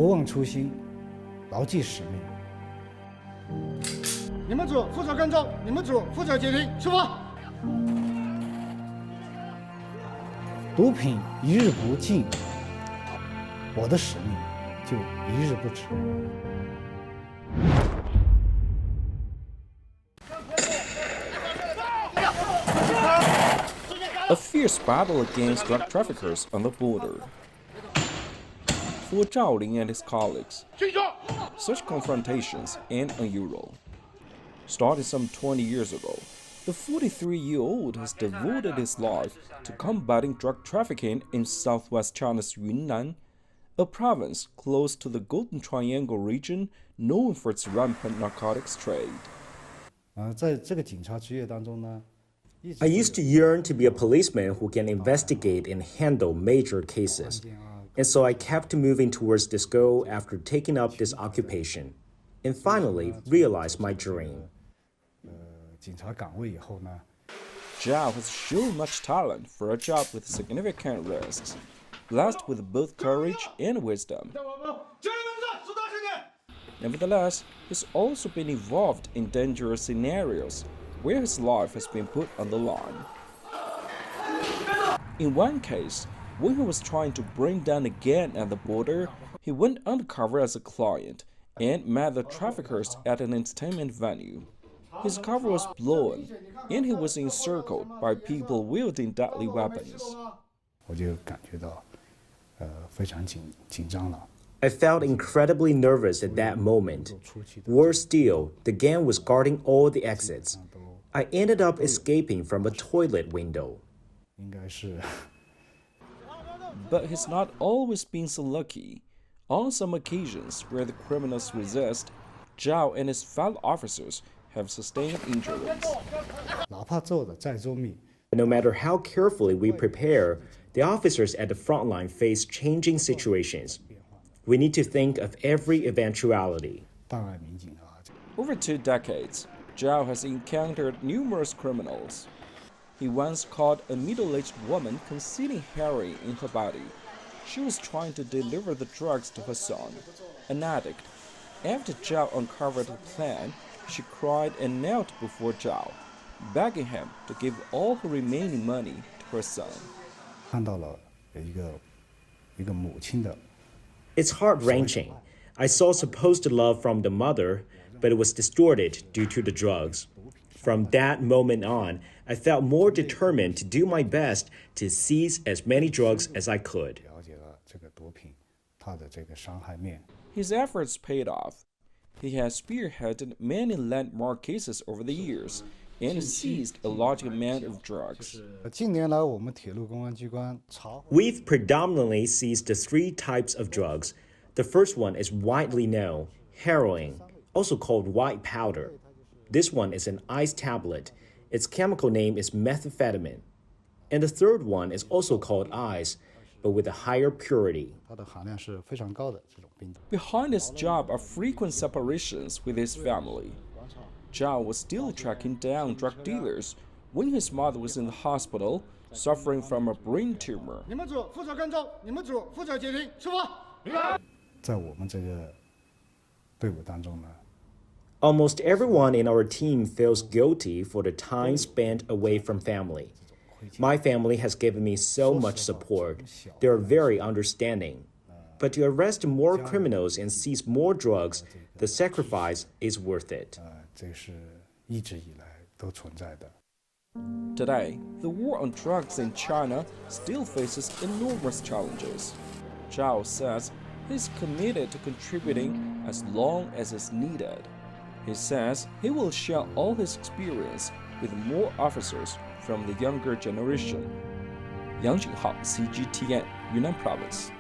不忘初心，牢记使命。你们组负责跟踪，你们组负责截停，出发。毒品一日不禁，我的使命就一日不止。A fierce battle against drug traffickers on the border. For Zhao Lin and his colleagues, such confrontations end unusual. Started some 20 years ago, the 43-year-old has devoted his life to combating drug trafficking in southwest China's Yunnan, a province close to the Golden Triangle region known for its rampant narcotics trade. 在这个警察职业当中呢。 I used to yearn to be a policeman who can investigate and handle major cases. And so I kept moving towards this goal after taking up this occupation, and finally realized my dream. Zhao has shown much talent for a job with significant risks, blessed with both courage and wisdom. Nevertheless, he's also been involved in dangerous scenarios where his life has been put on the line. In one case, when he was trying to bring down a gang at the border, he went undercover as a client and met the traffickers at an entertainment venue. His cover was blown, and he was encircled by people wielding deadly weapons. I felt incredibly nervous at that moment. Worse still, the gang was guarding all the exits. I ended up escaping from a toilet window. But he's not always been so lucky. On some occasions where the criminals resist, Zhao and his fellow officers have sustained injuries. No matter how carefully we prepare, the officers at the frontline face changing situations. We need to think of every eventuality. Over 2 decades, Zhao has encountered numerous criminals. He once caught a middle-aged woman concealing heroin in her body. She was trying to deliver the drugs to her son, an addict. After Zhao uncovered the plan, she cried and knelt before Zhao, begging him to give all her remaining money to her son. It's heart-wrenching. I saw supposed love from the mother, but it was distorted due to the drugs. From that moment on, I felt more determined to do my best to seize as many drugs as I could. His efforts paid off. He has spearheaded many landmark cases over the years and seized a large amount of drugs. We've predominantly seized the 3 types of drugs. The first one is widely known, heroin, also called white powder. This one is an ice tablet. Its chemical name is methamphetamine. And the third one is also called ice, but with a higher purity. Behind his job are frequent separations with his family. Zhao was still tracking down drug dealers when his mother was in the hospital, suffering from a brain tumor. Almost everyone in our team feels guilty for the time spent away from family. My family has given me so much support. They are very understanding. But to arrest more criminals and seize more drugs, the sacrifice is worth it. Today, the war on drugs in China still faces enormous challenges. Zhao says he's committed to contributing as long as is needed. He says he will share all his experience with more officers from the younger generation. Yang Jinghao, CGTN, Yunnan Province.